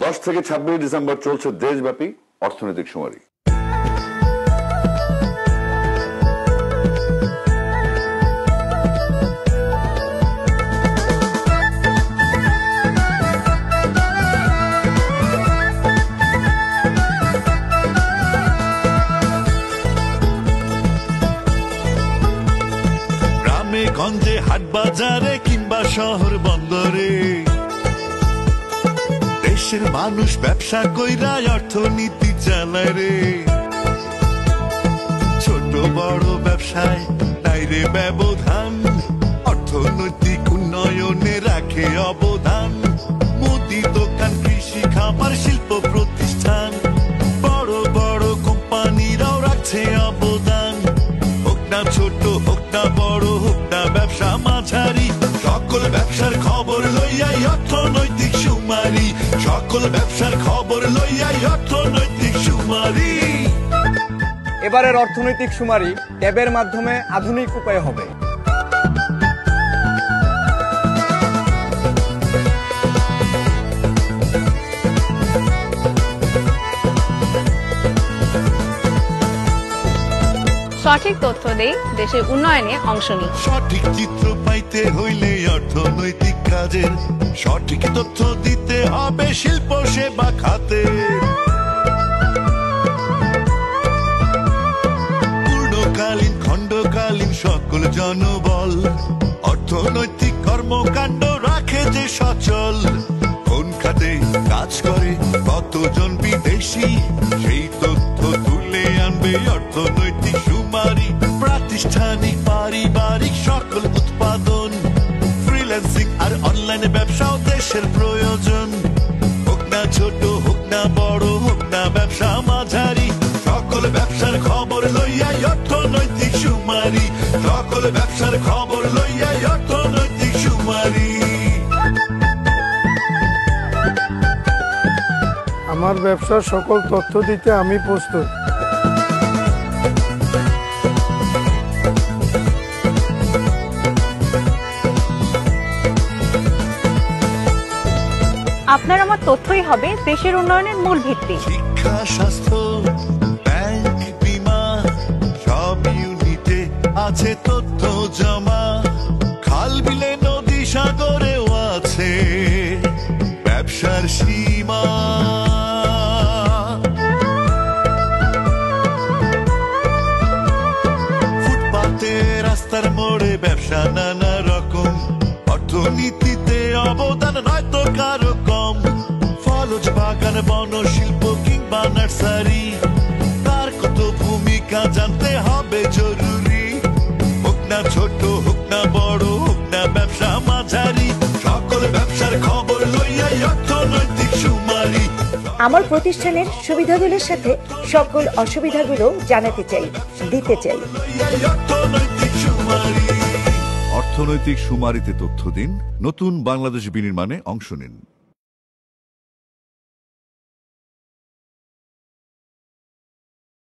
10 থেকে 26 ডিসেম্বর চলছে দেশব্যাপী অর্থনৈতিক শুমারি। গ্রামে গঞ্জে হাট বাজারে কিংবা শহর বন্দরে দেশের মানুষ ব্যবসা কইরা অর্থনীতি চালায় রে। ছোট বড় ব্যবসায় নাই রে ব্যবধান, অর্থনৈতিক উন্নয়নে রাখে অবদান। মুদি দোকান, কৃষি, খামার, শিল্প প্রতিষ্ঠান, বড় বড় কোম্পানিরাও রাখছে অবদান। হোক না ছোট, হোক না বড়, হোক না ব্যবসা মাঝারি, সকল ব্যবসার খবর লইয়াই অর্থনৈতিক শুমারি। সকল ব্যবসার খবর লইয়াই অর্থনৈতিক শুমারি। এবারের অর্থনৈতিক শুমারি ট্যাবের মাধ্যমে আধুনিক উপায়ে হবে। সঠিক তথ্য দেই, দেশের উন্নয়নে অংশ নিই। সঠিক চিত্র পাইতে হইলে অর্থনৈতিক কাজের সঠিক তথ্য দিতে হবে শিল্প সেবা খাতে। পূর্ণকালীন, খণ্ডকালীন সকল জনবল অর্থনৈতিক কর্মকাণ্ড রাখে যে সচল। কোন খাতে কাজ করে কতজন বিদেশি, সেই তথ্য তুলে আনবে অর্থনৈতিক শুমারি। প্রাতিষ্ঠানিক, পারিবারিক সকল উৎপাদন, ফ্রিল্যান্সিং আর অনলাইনে ব্যবসাও দেশের প্রয়োজন। হোক না ছোট, হোক না বড়, হোক না ব্যবসা মাঝারি, সকল ব্যবসার খবর লইয়াই অর্থনৈতিক শুমারি। সকল ব্যবসার খবর লইয়াই অর্থনৈতিক শুমারি। আমার ব্যবসার সকল তথ্য দিতে আমি প্রস্তুত। আপনার আমার তথ্যই হবে দেশের উন্নয়নের মূল ভিত্তি। শিক্ষা, স্বাস্থ্য, ব্যাংক, বীমা সব ইউনিটে আছে তথ্য জমা। খাল, বিলে, নদী, সাগরেও আছে ব্যবসার সীমা। ফুটপাতে, রাস্তার মোড়ে ব্যবসা নানা রকম, অর্থনীতিতে অবদান নয়তো কারো কম। ফলজ বাগান, বন শিল্প কিংবা নার্সারি, তার কত ভূমিকা জানতে হবে জরুরি। হোক না ছোট, হোক না বড়, হোক না ব্যবসা মাঝারি, সকল ব্যবসার খবর লইয়াই অর্থনৈতিক শুমারি। আমার প্রতিষ্ঠানের সুবিধাগুলোর সাথে সকল অসুবিধাগুলো জানাতে চাই, দিতে চাই। অর্থনৈতিক শুমারিতে তথ্য দিন, নতুন বাংলাদেশ বিনির্মাণে অংশ নিন।